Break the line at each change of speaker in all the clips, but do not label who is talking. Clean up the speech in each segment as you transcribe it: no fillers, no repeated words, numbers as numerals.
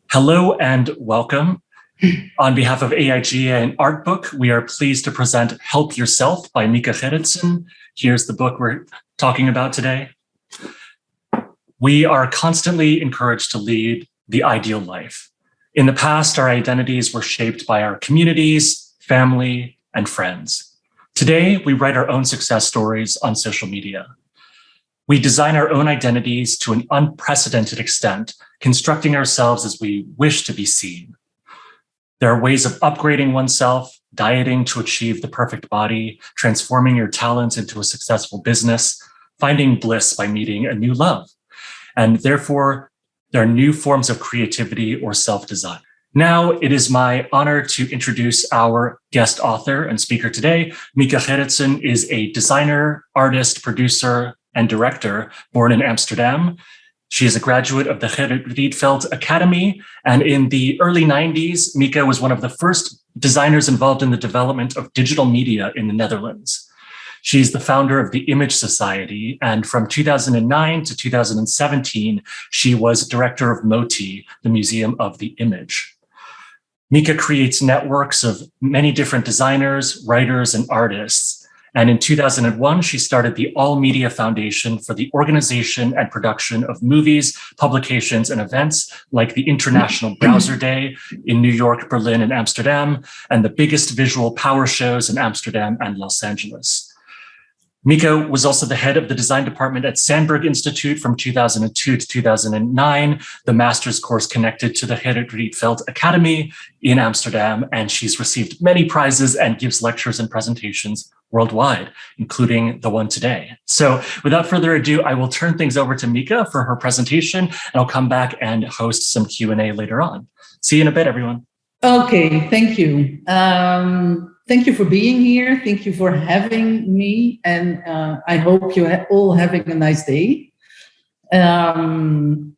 Hello and welcome. On behalf of AIGA and Art Book, we are pleased to present Help Yourself by Mieke Gerritzen. Here's the book we're talking about today. We are constantly encouraged to lead the ideal life. In the past, our identities were shaped by our communities, family, and friends. Today, we write our own success stories on social media. We design our own identities to an unprecedented extent, constructing ourselves as we wish to be seen. There are ways of upgrading oneself, dieting to achieve the perfect body, transforming your talents into a successful business, finding bliss by meeting a new love. And therefore, there are new forms of creativity or self-design. Now, it is my honor to introduce our guest author and speaker today. Mieke Gerritzen is a designer, artist, producer, and director born in Amsterdam. She is a graduate of the Gerrit Rietveld Academy, and in the early 90s, Mieke was one of the first designers involved in the development of digital media in the Netherlands. She's the founder of the Image Society, and from 2009 to 2017, she was director of MOTI, the Museum of the Image. Mieke creates networks of many different designers, writers, and artists. And in 2001, she started the All Media Foundation for the organization and production of movies, publications, and events like the International Browser Day in New York, Berlin, and Amsterdam, and the biggest visual power shows in Amsterdam and Los Angeles. Mieke was also the head of the design department at Sandberg Institute from 2002 to 2009, the master's course connected to the Gerrit Rietveld Academy in Amsterdam, and she's received many prizes and gives lectures and presentations worldwide, including the one today. So without further ado, I will turn things over to Mieke for her presentation, and I'll come back and host some Q&A later on. See you in a bit, everyone.
Okay, thank you. Thank you for being here. Thank you for having me, and I hope you're all having a nice day. I'm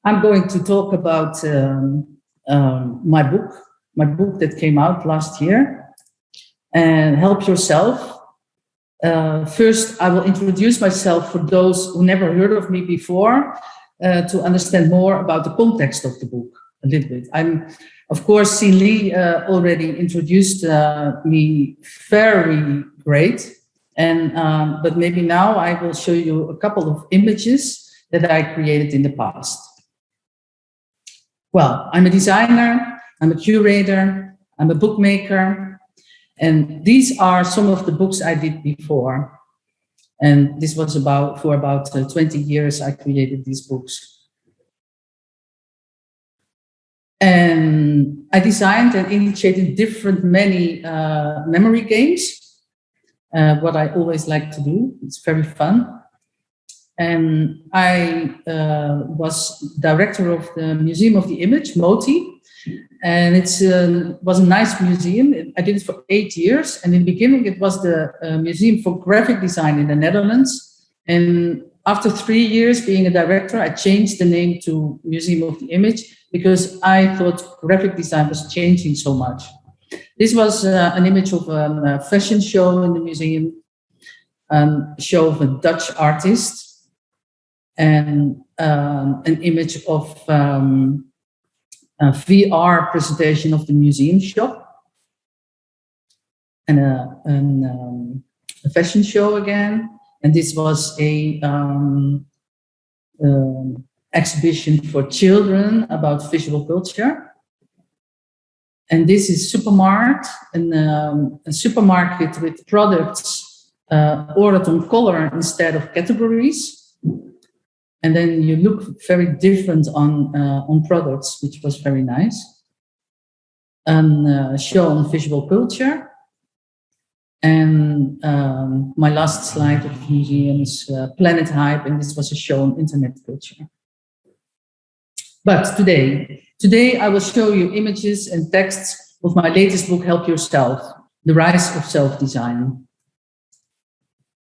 going to talk about my book that came out last year, and Help Yourself. First, I will introduce myself for those who never heard of me before, to understand more about the context of the book a little bit. Of course, Lee already introduced me very great, and but maybe now I will show you a couple of images that I created in the past. Well, I'm a designer, I'm a curator, I'm a bookmaker, and these are some of the books I did before. And this was for about 20 years I created these books. And I designed and initiated many memory games, what I always like to do. It's very fun. And I was director of the Museum of the Image, MOTI, and it was a nice museum. I did it for 8 years, and in the beginning it was the Museum for Graphic Design in the Netherlands. And after 3 years being a director, I changed the name to Museum of the Image, because I thought graphic design was changing so much. This was an image of a fashion show in the museum, a show of a Dutch artist, and an image of a VR presentation of the museum shop, and a fashion show again. And this was a exhibition for children about visual culture. And this is Supermart, a supermarket with products ordered on color instead of categories. And then you look very different on products, which was very nice. A show on visual culture. And my last slide of the museum is Planet Hype, and this was a show on internet culture. But today I will show you images and texts of my latest book, Help Yourself, The Rise of Self-Design.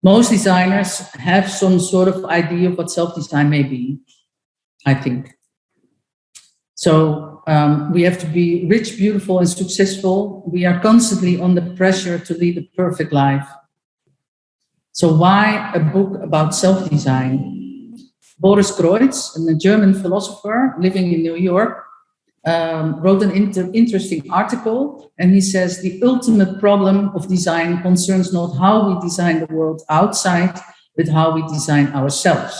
Most designers have some sort of idea of what self-design may be, I think. So we have to be rich, beautiful, and successful. We are constantly under pressure to lead a perfect life. So why a book about self-design? Boris Kreutz, a German philosopher living in New York, wrote an interesting article, and he says the ultimate problem of design concerns not how we design the world outside, but how we design ourselves.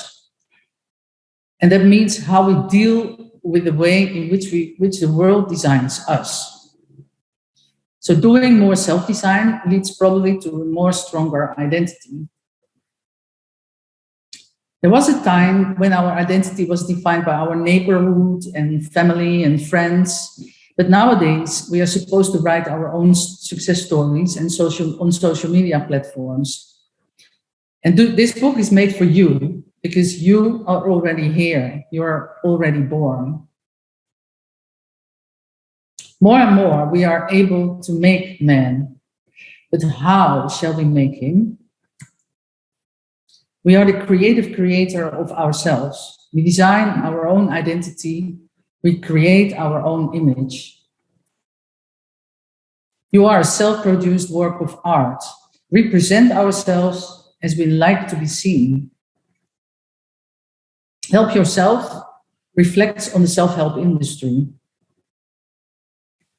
And that means how we deal with the way in which the world designs us. So doing more self-design leads probably to a more stronger identity. There was a time when our identity was defined by our neighborhood and family and friends, but nowadays we are supposed to write our own success stories and on social media platforms. And this book is made for you because you are already here, you are already born. More and more we are able to make man, but how shall we make him? We are the creative creator of ourselves. We design our own identity. We create our own image. You are a self-produced work of art. We present ourselves as we like to be seen. Help Yourself reflects on the self-help industry.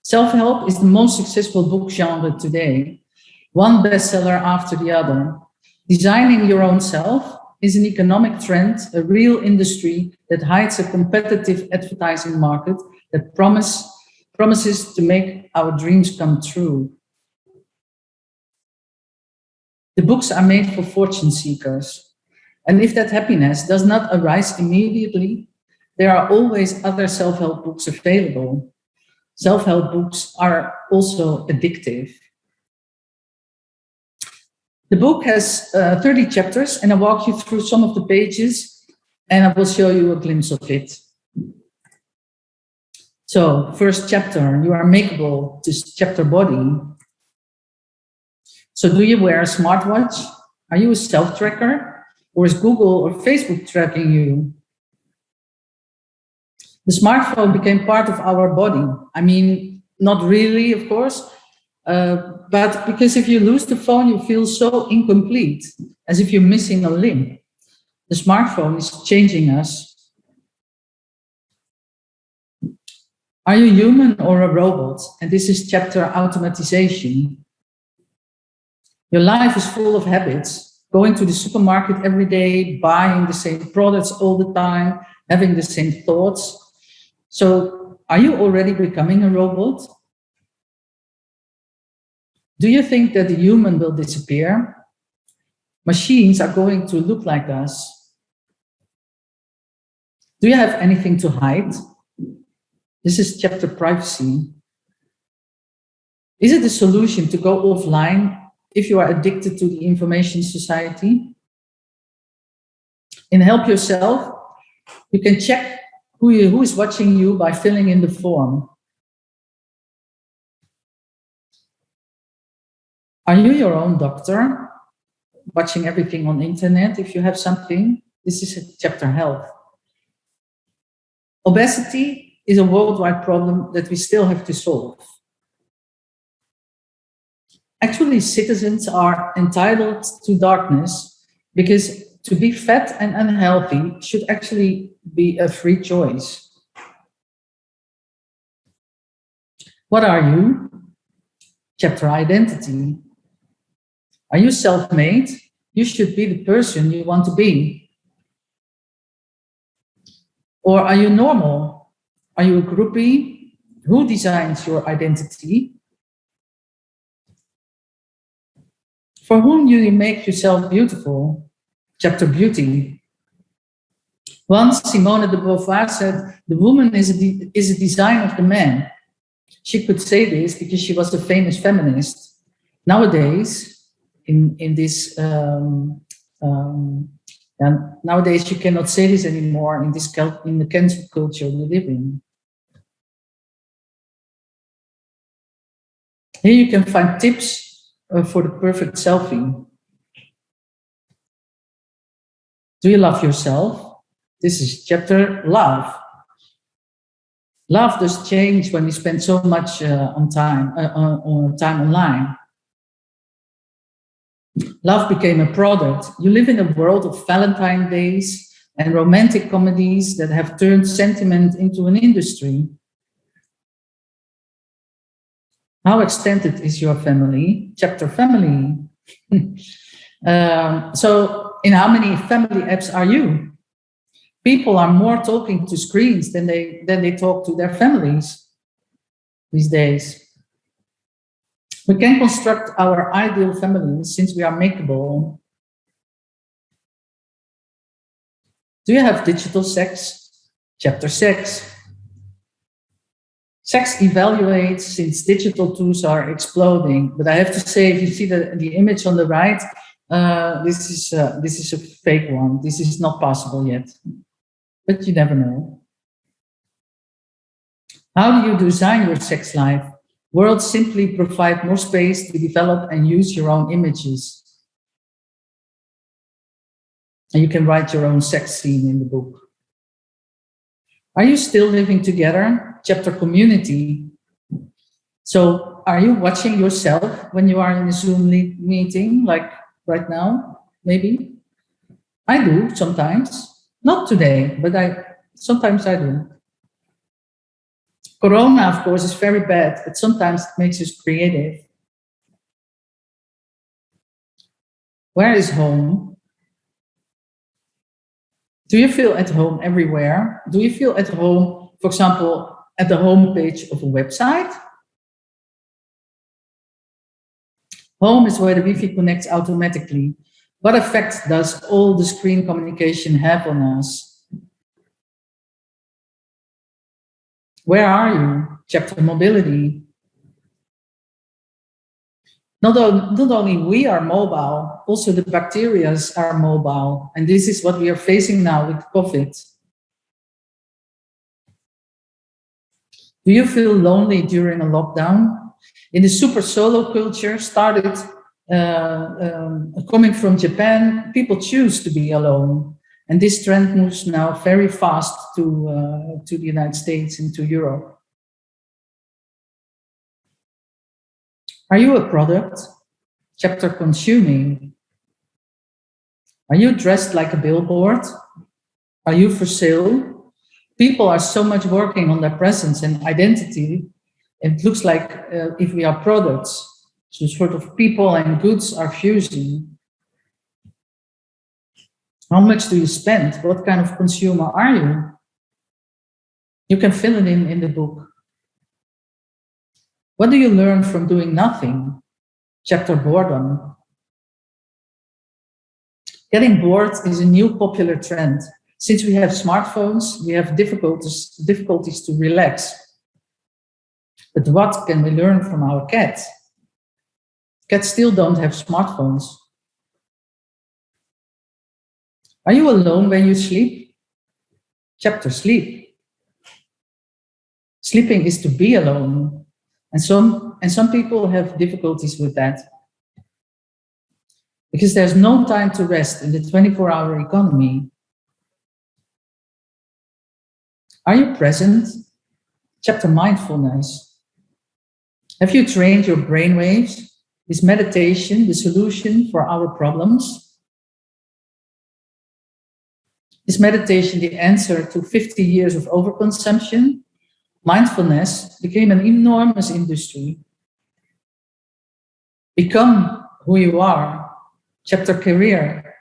Self-help is the most successful book genre today, one bestseller after the other. Designing your own self is an economic trend, a real industry that hides a competitive advertising market that promises to make our dreams come true. The books are made for fortune seekers. And if that happiness does not arise immediately, there are always other self-help books available. Self-help books are also addictive. The book has 30 chapters, and I'll walk you through some of the pages, and I will show you a glimpse of it. So, first chapter, you are makeable, this chapter body. So do you wear a smartwatch? Are you a self-tracker? Or is Google or Facebook tracking you? The smartphone became part of our body. I mean, not really, of course, but because if you lose the phone, you feel so incomplete, as if you're missing a limb. The smartphone is changing us. Are you human or a robot? And this is chapter automatization. Your life is full of habits, going to the supermarket every day, buying the same products all the time, having the same thoughts. So are you already becoming a robot? Do you think that the human will disappear? Machines are going to look like us. Do you have anything to hide? This is chapter privacy. Is it a solution to go offline if you are addicted to the information society? In Help Yourself, you can check who is watching you by filling in the form. Are you your own doctor? Watching everything on the internet if you have something? This is chapter health. Obesity is a worldwide problem that we still have to solve. Actually, citizens are entitled to darkness because to be fat and unhealthy should actually be a free choice. What are you? Chapter identity. Are you self-made? You should be the person you want to be. Or are you normal? Are you a groupie? Who designs your identity? For whom do you make yourself beautiful? Chapter beauty. Once Simone de Beauvoir said, the woman is a design of the man. She could say this because she was a famous feminist. Nowadays, nowadays you cannot say this anymore in the cancel culture we live in. Here you can find tips for the perfect selfie. Do you love yourself? This is chapter love. Love does change when we spend so much time online. Love became a product. You live in a world of Valentine's days, and romantic comedies that have turned sentiment into an industry. How extended is your family? Chapter family. So in how many family apps are you? People are more talking to screens than they talk to their families these days. We can construct our ideal family since we are makeable. Do you have digital sex? Chapter 6. Sex evaluates since digital tools are exploding. But I have to say, if you see the image on the right, this is a fake one. This is not possible yet, but you never know. How do you design your sex life? Worlds simply provide more space to develop and use your own images. And you can write your own sex scene in the book. Are you still living together? Chapter community. So are you watching yourself when you are in a Zoom meeting, like right now, maybe? I do sometimes. Not today, but sometimes I do. Corona, of course, is very bad, but sometimes it makes us creative. Where is home? Do you feel at home everywhere? Do you feel at home, for example, at the home page of a website? Home is where the Wi-Fi connects automatically. What effect does all the screen communication have on us? Where are you? Chapter mobility. Not only we are mobile, also the bacteria are mobile. And this is what we are facing now with COVID. Do you feel lonely during a lockdown? In the super solo culture started coming from Japan, people choose to be alone. And this trend moves now very fast to the United States and to Europe. Are you a product? Chapter consuming. Are you dressed like a billboard? Are you for sale? People are so much working on their presence and identity. It looks like if we are products, so sort of people and goods are fusing. How much do you spend? What kind of consumer are you? You can fill it in the book. What do you learn from doing nothing? Chapter boredom. Getting bored is a new popular trend. Since we have smartphones, we have difficulties to relax. But what can we learn from our cats? Cats still don't have smartphones. Are you alone when you sleep? Chapter sleep. Sleeping is to be alone. And some people have difficulties with that. Because there's no time to rest in the 24-hour economy. Are you present? Chapter mindfulness. Have you trained your brainwaves? Is meditation the solution for our problems? Is meditation the answer to 50 years of overconsumption? Mindfulness became an enormous industry. Become who you are. Chapter career.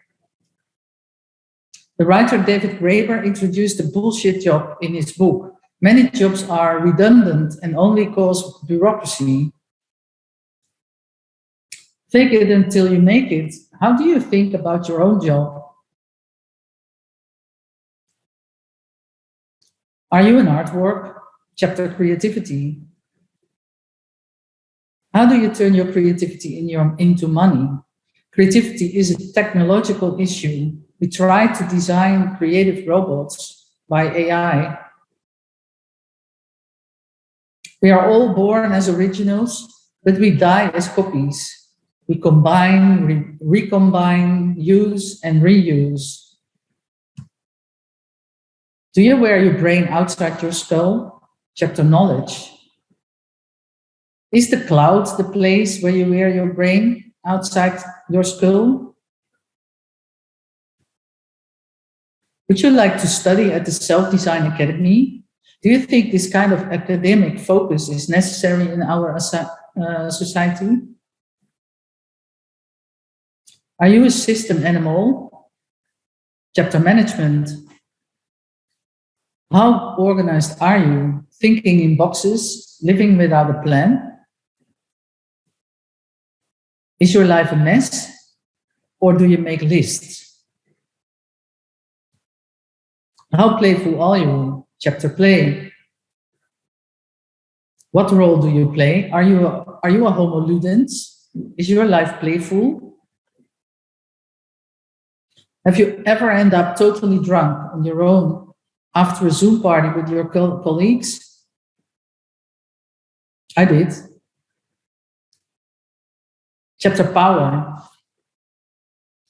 The writer David Graeber introduced the bullshit job in his book. Many jobs are redundant and only cause bureaucracy. Fake it until you make it. How do you think about your own job? Are you an artwork? Chapter creativity. How do you turn your creativity into money? Creativity is a technological issue. We try to design creative robots by AI. We are all born as originals, but we die as copies. We combine, recombine, use, and reuse. Do you wear your brain outside your skull? Chapter knowledge. Is the cloud the place where you wear your brain outside your skull? Would you like to study at the Self-Design Academy? Do you think this kind of academic focus is necessary in our society? Are you a system animal? Chapter management. How organized are you? Thinking in boxes, living without a plan? Is your life a mess? Or do you make lists? How playful are you? Chapter play. What role do you play? Are you a homo ludens? Is your life playful? Have you ever end up totally drunk on your own after a Zoom party with your colleagues? I did. Chapter power.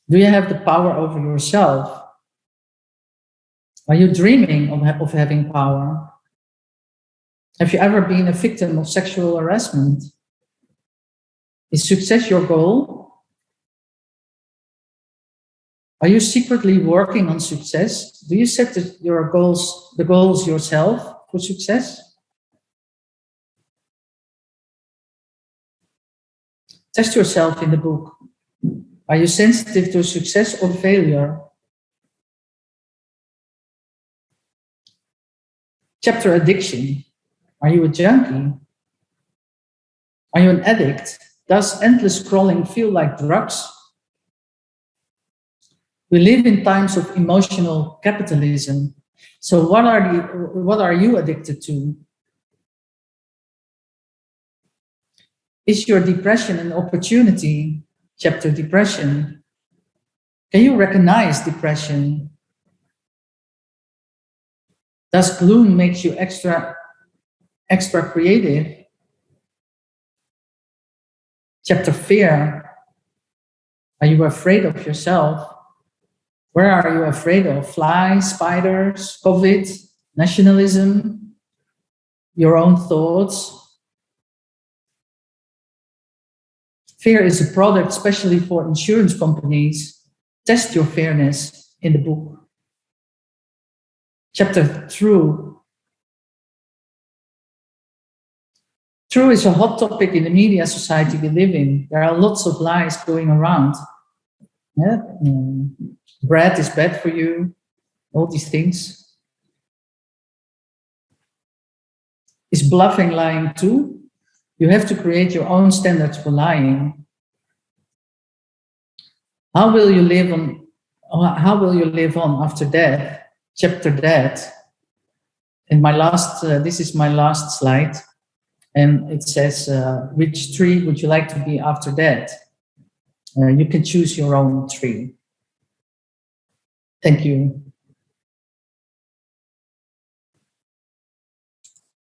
Do you have the power over yourself? Are you dreaming of having power? Have you ever been a victim of sexual harassment? Is success your goal? Are you secretly working on success? Do you set the goals yourself for success? Test yourself in the book. Are you sensitive to success or failure? Chapter addiction. Are you a junkie? Are you an addict? Does endless scrolling feel like drugs? We live in times of emotional capitalism. So what are you addicted to? Is your depression an opportunity? Chapter depression. Can you recognize depression? Does gloom make you extra creative? Chapter fear. Are you afraid of yourself? Where are you afraid of? Flies, spiders, COVID, nationalism, your own thoughts? Fear is a product especially for insurance companies. Test your fairness in the book. Chapter true. True is a hot topic in the media society we live in. There are lots of lies going around. Yeah? Bread is bad for you, all these things. Is bluffing lying too? You have to create your own standards for lying. How will you live on after death? Chapter death. And this is my last slide. And it says, which tree would you like to be after death? You can choose your own tree. Thank you.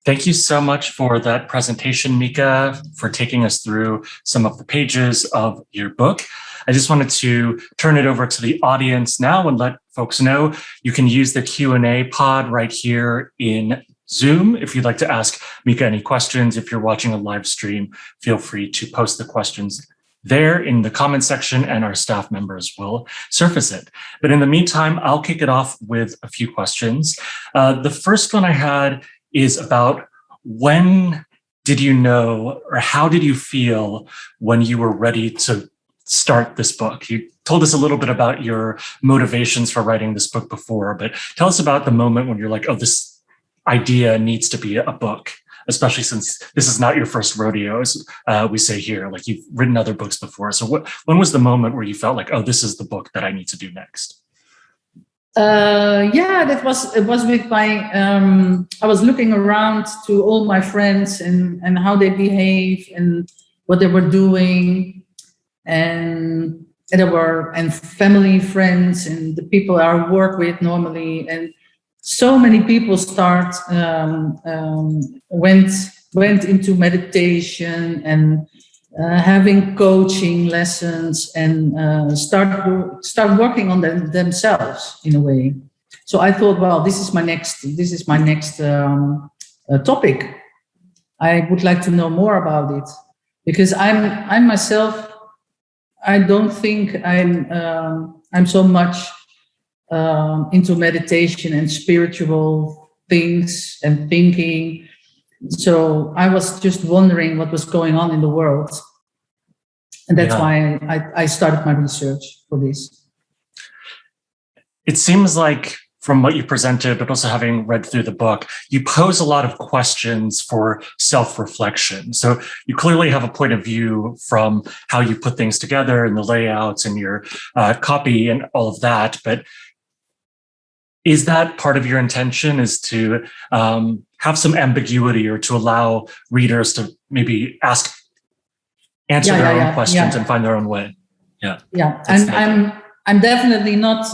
Thank you so much for that presentation, Mieke, for taking us through some of the pages of your book. I just wanted to turn it over to the audience now and let folks know you can use the Q&A pod right here in Zoom. If you'd like to ask Mieke any questions, if you're watching a live stream, feel free to post the questions there in the comment section and our staff members will surface it. But in the meantime, I'll kick it off with a few questions. The first one I had is about when did you know, or how did you feel when you were ready to start this book? You told us a little bit about your motivations for writing this book before, but tell us about the moment when you're like, oh, this idea needs to be a book, especially since this is not your first rodeo, as we say here, like you've written other books before. So when was the moment where you felt like, oh, this is the book that I need to do next?
It was with my, I was looking around to all my friends and how they behave and what they were doing, and family, friends, and the people I work with normally, and so many people went into meditation and having coaching lessons and start working on themselves in a way. So I thought, well, this is my next topic. I would like to know more about it because I'm myself. I don't think I'm so much into meditation and spiritual things and thinking. So I was just wondering what was going on in the world. And that's why I started my research for this.
It seems like from what you presented, but also having read through the book, you pose a lot of questions for self-reflection. So you clearly have a point of view from how you put things together and the layouts and your copy and all of that. But is that part of your intention, is to have some ambiguity or to allow readers to maybe answer their own questions and find their own way?
Yeah, and I'm definitely not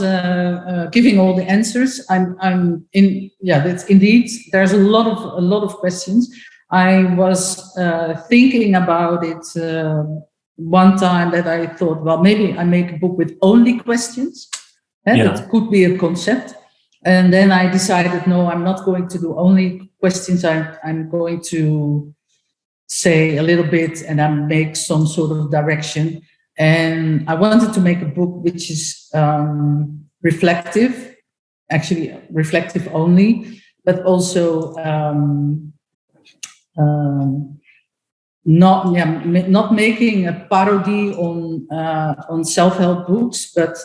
giving all the answers. That's indeed, there's a lot of questions. I was thinking about it one time that I thought, well, maybe I make a book with only questions. It could be a concept. And then I decided, no, I'm not going to do only questions. I'm going to say a little bit and then make some sort of direction. And I wanted to make a book which is reflective only, but also not making a parody on self-help books, but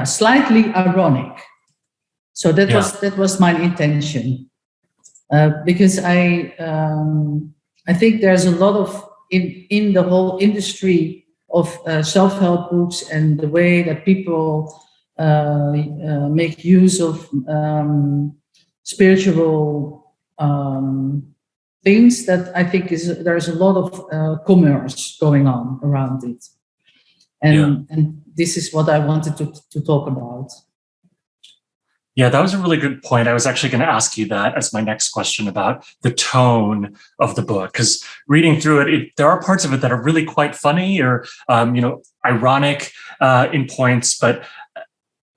slightly ironic. So that was my intention, because I think there's a lot of in the whole industry of self-help books and the way that people make use of spiritual things, that I think there's a lot of commerce going on around it. And this is what I wanted to talk about.
Yeah, that was a really good point. I was actually going to ask you that as my next question about the tone of the book, because reading through it, there are parts of it that are really quite funny or, ironic in points. But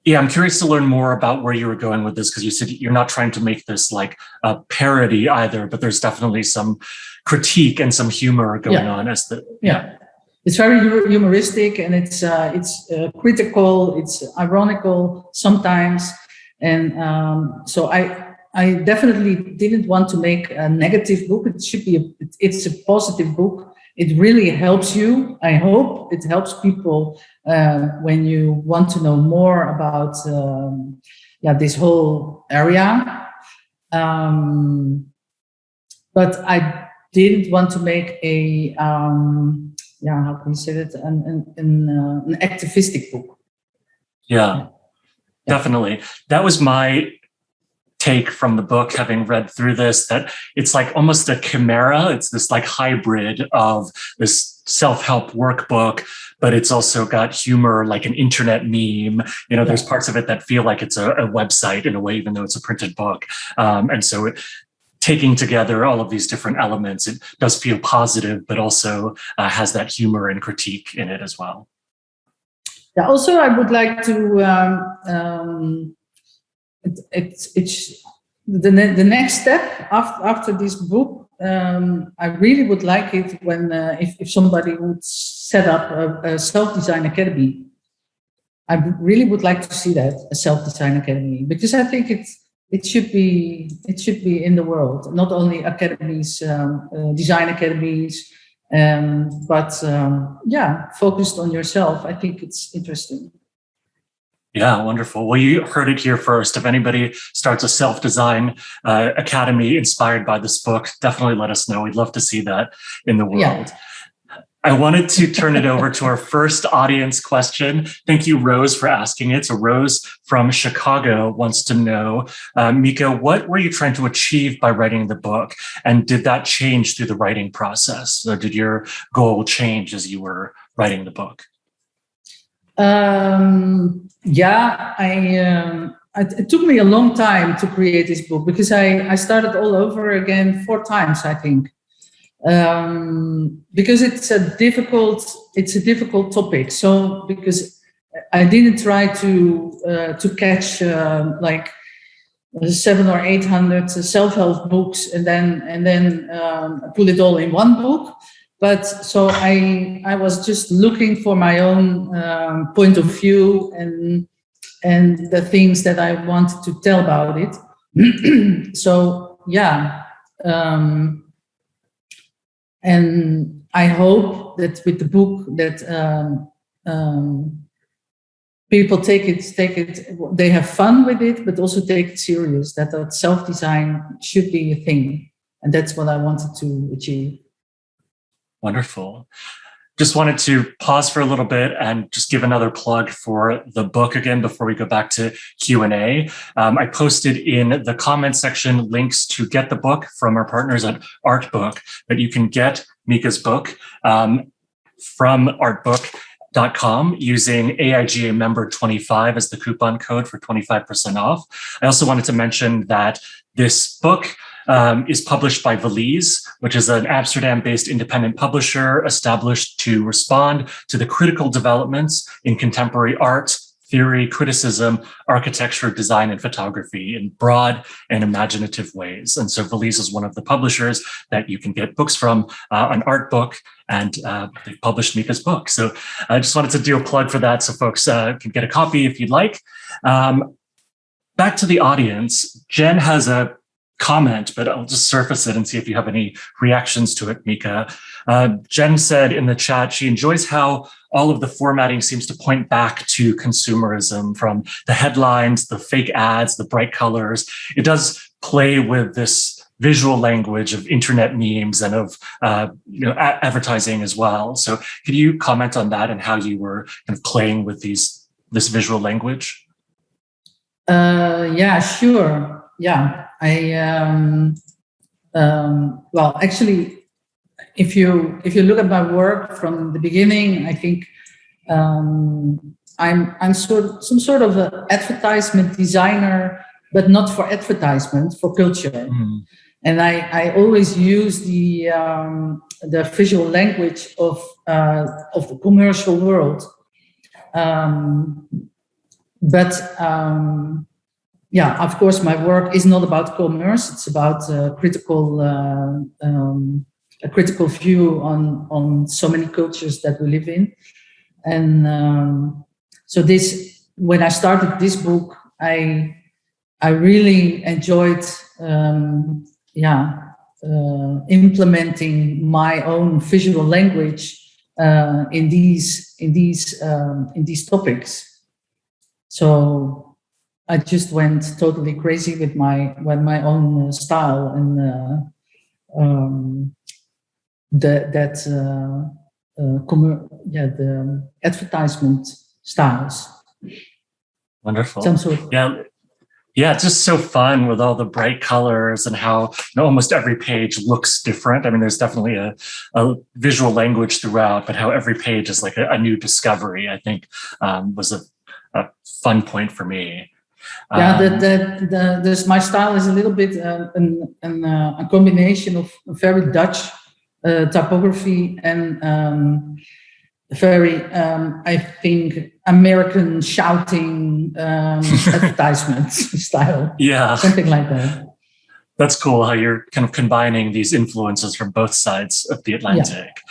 I'm curious to learn more about where you were going with this, because you said you're not trying to make this like a parody either, but there's definitely some critique and some humor going on as the
It's very humoristic, and it's critical, it's ironical sometimes. And so I definitely didn't want to make a negative book. It should be it's a positive book. It really helps you. I hope it helps people when you want to know more about this whole area. But I didn't want to make a how can you say that, an activistic book.
Definitely. That was my take from the book, having read through this, that it's like almost a chimera. It's this like hybrid of this self-help workbook, but it's also got humor, like an internet meme. There's parts of it that feel like it's a website in a way, even though it's a printed book. And so taking together all of these different elements, it does feel positive, but also has that humor and critique in it as well.
Yeah. Also, I would like to. It's the next step after this book. I really would like it when if somebody would set up a self-design academy. I really would like to see that, a self-design academy, because I think it should be in the world, not only academies, design academies. But focused on yourself. I think it's interesting.
Yeah, wonderful. Well, you heard it here first. If anybody starts a self-design academy inspired by this book, definitely let us know. We'd love to see that in the world. Yeah. I wanted to turn it over to our first audience question. Thank you, Rose, for asking it. So Rose from Chicago wants to know, Mieke, what were you trying to achieve by writing the book? And did that change through the writing process? So did your goal change as you were writing the book?
It took me a long time to create this book, because I started all over again 4 times, I think. Because it's a difficult topic. So because I didn't try to catch like 700 or 800 self-help books and then put it all in one book. but so I was just looking for my own point of view and the things that I wanted to tell about it. So yeah, and I hope that with the book that people take it, they have fun with it, but also take it serious, that self-design should be a thing. And that's what I wanted to achieve.
Wonderful. Just wanted to pause for a little bit and just give another plug for the book again before we go back to Q&A. I posted in the comment section links to get the book from our partners at Artbook, but you can get Miike's book from artbook.com using AIGA member 25 as the coupon code for 25% off. I also wanted to mention that this book is published by Valise, which is an Amsterdam-based independent publisher established to respond to the critical developments in contemporary art, theory, criticism, architecture, design, and photography in broad and imaginative ways. And so Valise is one of the publishers that you can get books from on Artbook, and they've published Miike's book. So I just wanted to do a plug for that so folks can get a copy if you'd like. Back to the audience, Jen has a comment, but I'll just surface it and see if you have any reactions to it, Mieke. Jen said in the chat she enjoys how all of the formatting seems to point back to consumerism, from the headlines, the fake ads, the bright colors. It does play with this visual language of internet memes and of advertising as well. So could you comment on that and how you were kind of playing with this visual language?
Yeah, sure. Yeah, well, actually, if you look at my work from the beginning, I think I'm some sort of an advertisement designer, but not for advertisement, for culture. Mm. And I always use the visual language of the commercial world, yeah, of course, my work is not about commerce. It's about a critical view on so many cultures that we live in. And so when I started this book, I really enjoyed, implementing my own visual language in these topics. So I just went totally crazy with my own style and the advertisement styles.
Wonderful. Yeah, it's just so fun with all the bright colors and how almost every page looks different. I mean, there's definitely a visual language throughout, but how every page is like a new discovery, I think, was a fun point for me.
Yeah, my style is a little bit a combination of very Dutch typography and very, I think, American shouting advertisement style.
Yeah,
something like that.
That's cool how you're kind of combining these influences from both sides of the Atlantic. Yeah.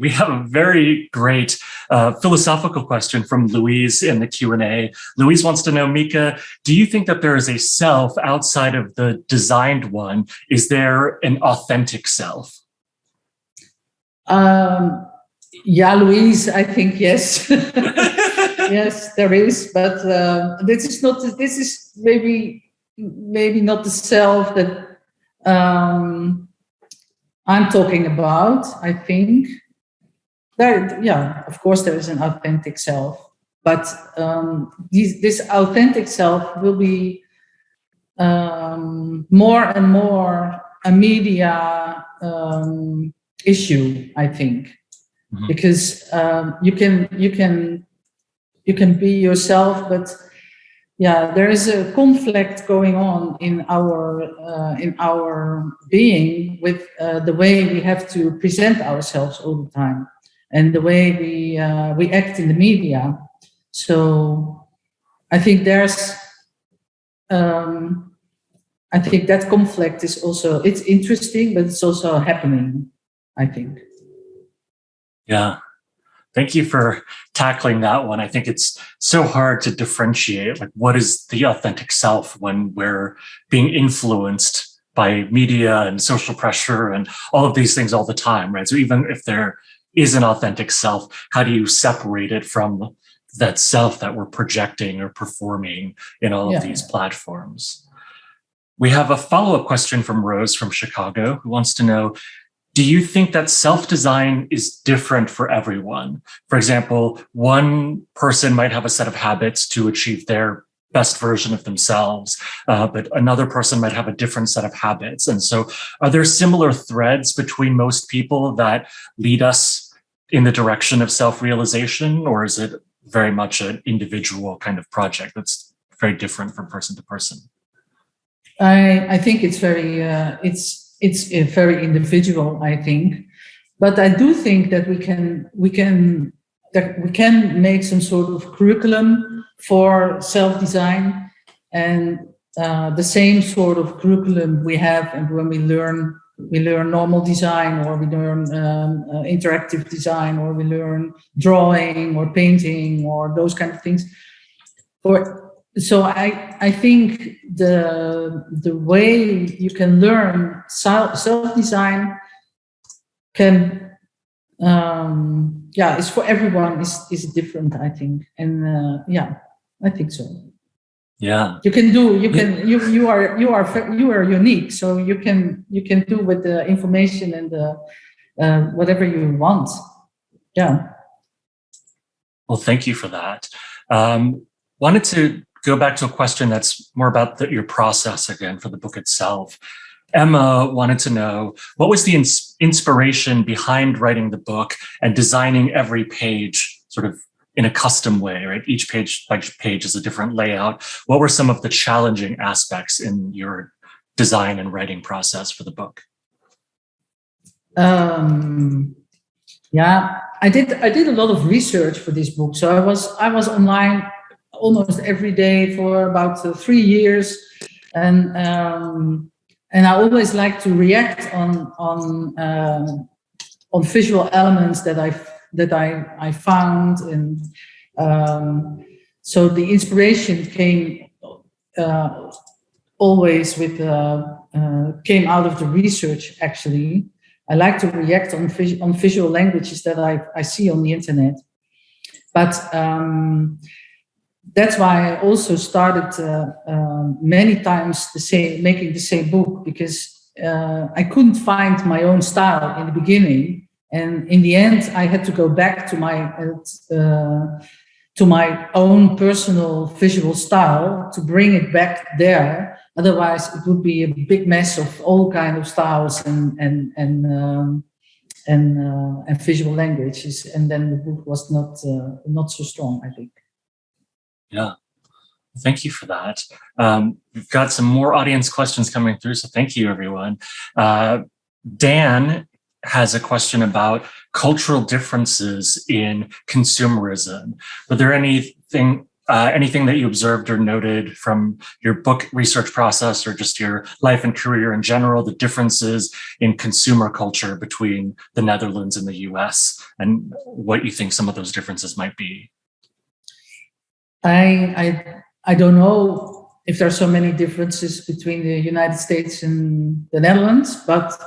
We have a very great philosophical question from Louise in the Q&A. Louise wants to know, Mieke, do you think that there is a self outside of the designed one? Is there an authentic self?
Yeah, Louise, I think yes. Yes, there is, but this is maybe not the self that I'm talking about. I think that, yeah, of course there is an authentic self, but this authentic self will be more and more a media issue, I think, mm-hmm. Because you can be yourself, but yeah, there is a conflict going on in our being with the way we have to present ourselves all the time and the way we act in the media. So I think I think that conflict is also, it's interesting, but it's also happening, I think.
Yeah. Thank you for tackling that one. I think it's so hard to differentiate, like, what is the authentic self when we're being influenced by media and social pressure and all of these things all the time, right? So even if there is an authentic self, how do you separate it from that self that we're projecting or performing in all of these platforms? We have a follow-up question from Rose from Chicago, who wants to know, do you think that self-design is different for everyone? For example, one person might have a set of habits to achieve their best version of themselves, but another person might have a different set of habits. And so are there similar threads between most people that lead us in the direction of self-realization, or is it very much an individual kind of project that's very different from person to person?
I think it's very very individual, I think, but I do think that we can make some sort of curriculum for self-design, and the same sort of curriculum we have, and when we learn normal design, or we learn interactive design, or we learn drawing or painting or those kind of things. So I think the way you can learn self-design can is for everyone is different, I think, and I think so.
Yeah,
you are unique, so you can do with the information and the whatever you want. Yeah.
Well, thank you for that. Wanted to go back to a question that's more about your process again for the book itself. Emma wanted to know, what was the inspiration behind writing the book and designing every page sort of in a custom way, right? Each page is a different layout. What were some of the challenging aspects in your design and writing process for the book?
I did a lot of research for this book. So I was online almost every day for about 3 years, and I always like to react on visual elements that I found, and so the inspiration came always came out of the research. Actually, I like to react on visual languages that I see on the internet, but that's why I also started many times making the same book, because I couldn't find my own style in the beginning, and in the end I had to go back to my own personal visual style to bring it back there. Otherwise, it would be a big mess of all kind of styles and visual languages, and then the book was not so strong, I think.
Yeah, thank you for that. We've got some more audience questions coming through, so thank you, everyone. Dan has a question about cultural differences in consumerism. Were there anything that you observed or noted from your book research process, or just your life and career in general, the differences in consumer culture between the Netherlands and the US, and what you think some of those differences might be?
I don't know if there are so many differences between the United States and the Netherlands, but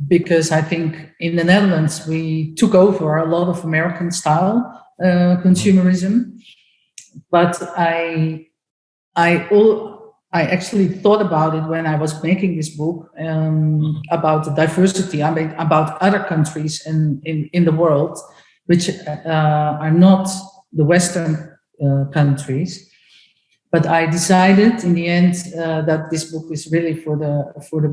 because I think in the Netherlands we took over a lot of American style consumerism, but I actually thought about it when I was making this book, about the diversity, I mean, about other countries in the world, which are not the Western countries. But I decided in the end that this book is really for the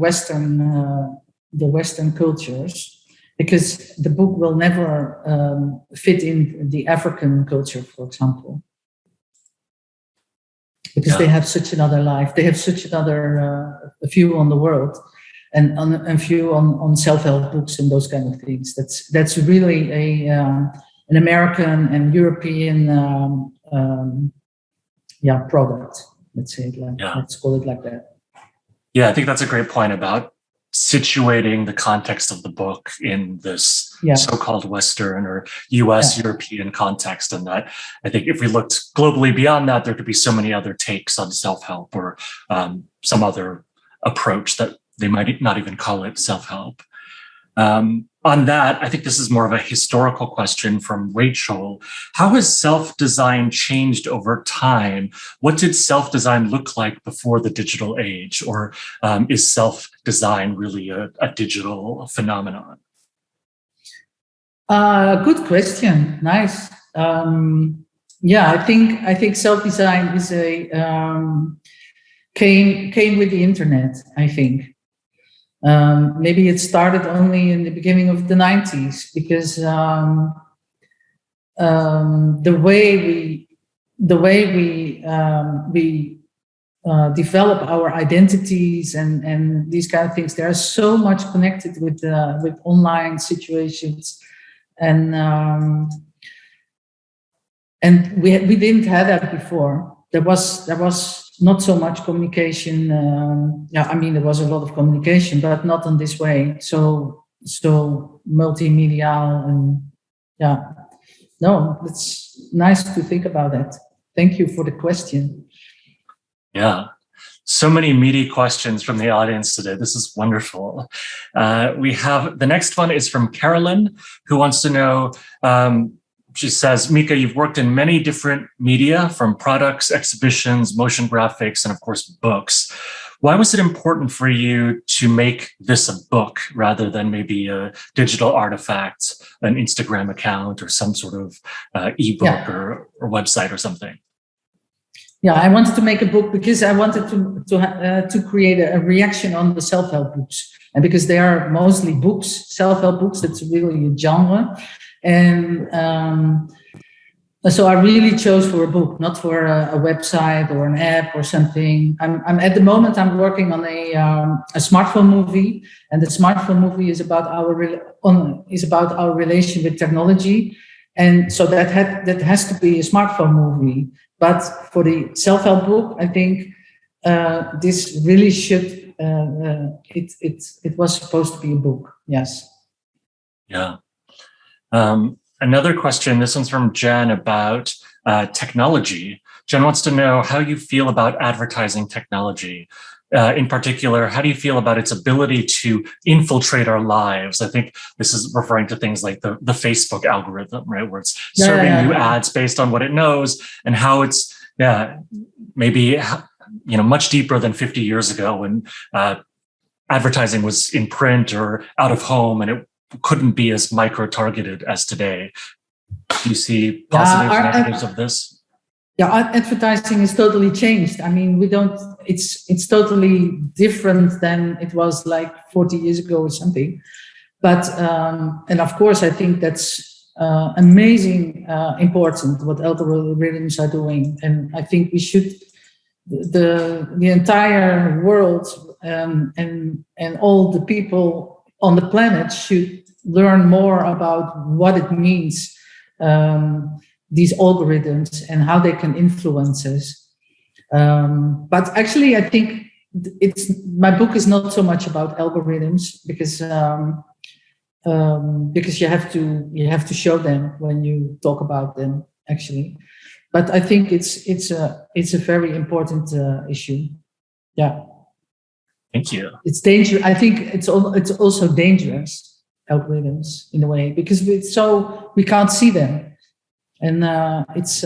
Western cultures, because the book will never fit in the African culture, for example, because they have such another life, they have such another view on the world, and view on self-help books and those kind of things. That's really an American and European product. Let's say it let's call it like that.
Yeah, I think that's a great point about situating the context of the book in this so-called Western or US European context. And that I think if we looked globally beyond that, there could be so many other takes on self-help or some other approach that they might not even call it self-help. On that, I think this is more of a historical question from Rachel. How has self-design changed over time? What did self-design look like before the digital age? Or is self-design really a digital phenomenon?
Good question. Nice. I think self-design is came with the internet, I think. Maybe it started only in the beginning of the 90s because the way we develop our identities and these kind of things, they are so much connected with online situations, and we didn't have that before. There was not so much communication. There was a lot of communication, but not in this way. So multimedia and it's nice to think about that. Thank you for the question.
Yeah, so many meaty questions from the audience today. This is wonderful. We have the next one is from Carolyn, who wants to know. She says, Mieke, you've worked in many different media, from products, exhibitions, motion graphics, and of course, books. Why was it important for you to make this a book rather than maybe a digital artifact, an Instagram account, or some sort of ebook or website or something?
Yeah, I wanted to make a book because I wanted to create a reaction on the self-help books. And because they are mostly books, self-help books, that's really a genre. And so I really chose for a book, not for a website or an app or something. I'm at the moment I'm working on a smartphone movie, and the smartphone movie is about our relation with technology, and so that has to be a smartphone movie. But for the self-help book, I think this really should. It was supposed to be a book. Yes.
Yeah. Another question, this one's from Jen, about technology. Jen wants to know how you feel about advertising technology. In particular, how do you feel about its ability to infiltrate our lives? I think this is referring to things like the Facebook algorithm, right? Where it's serving you ads based on what it knows, and how it's, maybe, much deeper than 50 years ago when advertising was in print or out of home, and it couldn't be as micro-targeted as today. Do you see positives and negatives of this?
Yeah, advertising is totally changed. I mean, it's totally different than it was like 40 years ago or something. But, and of course, I think that's amazing, important what algorithms are doing. And I think we should, the entire world and all the people on the planet should learn more about what it means, these algorithms and how they can influence us. But actually, I think my book is not so much about algorithms because you have to show them when you talk about them, actually. But I think it's a very important issue. Yeah.
Thank you.
It's dangerous. I think it's also dangerous, algorithms, in a way, because we can't see them, and it's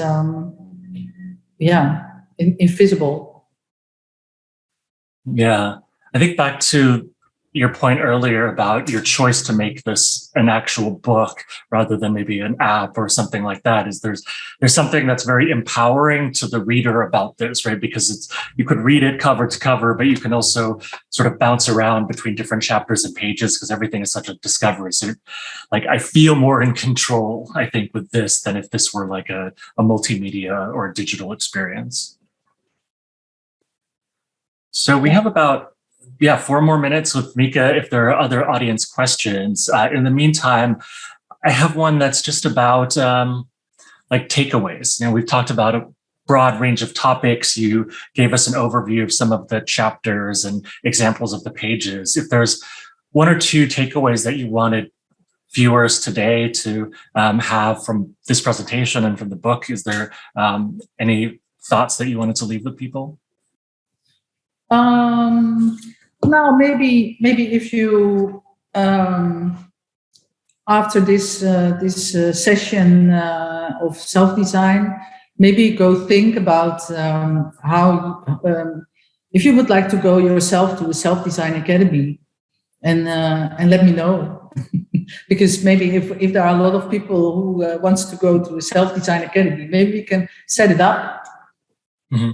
invisible.
Yeah, I think back to your point earlier about your choice to make this an actual book rather than maybe an app or something like that, is there's something that's very empowering to the reader about this, right? Because you could read it cover to cover, but you can also sort of bounce around between different chapters and pages because everything is such a discovery. So like, I feel more in control, I think, with this than if this were like a multimedia or a digital experience. So we have about 4 more minutes with Mieke if there are other audience questions. In the meantime, I have one that's just about like takeaways. We've talked about broad range of topics. You gave us an overview of some of the chapters and examples of the pages. If there's one or two takeaways that you wanted viewers today to have from this presentation and from the book, is there any thoughts that you wanted to leave with people?
Now, maybe if you after this session of self-design, maybe go think about how if you would like to go yourself to a self-design academy, and let me know. Because maybe if there are a lot of people who wants to go to a self-design academy, maybe we can set it up. Mm-hmm.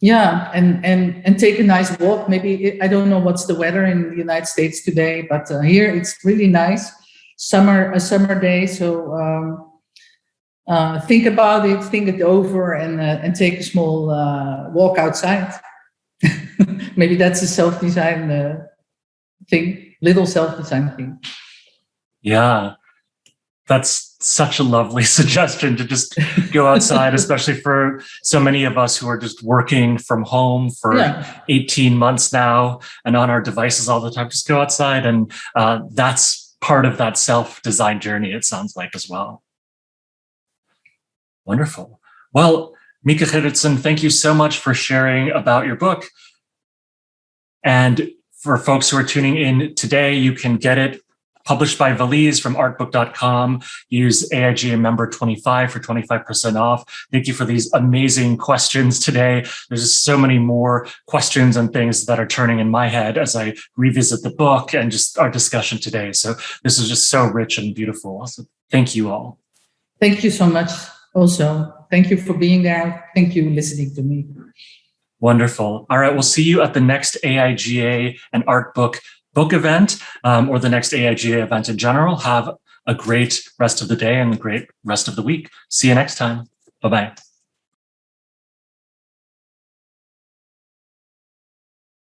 Yeah, and take a nice walk. Maybe, I don't know what's the weather in the United States today, but here it's really nice, a summer day. So think about it, think it over, and take a small walk outside. Maybe that's a self-design thing, little self-design thing.
Yeah, that's such a lovely suggestion, to just go outside, especially for so many of us who are just working from home for 18 months now and on our devices all the time. Just go outside, and that's part of that self-design journey, it sounds like, as well. Wonderful. Well, Mieke Gerritzen, thank you so much for sharing about your book. And for folks who are tuning in today, you can get it published by Valise from artbook.com. Use AIGA member 25 for 25% off. Thank you for these amazing questions today. There's just so many more questions and things that are turning in my head as I revisit the book and just our discussion today. So this is just so rich and beautiful. So thank you all.
Thank you so much. Also, thank you for being there. Thank you for listening to me.
Wonderful. All right, we'll see you at the next AIGA and Art Book event, or the next AIGA event in general. Have a great rest of the day and a great rest of the week. See you next time. Bye-bye.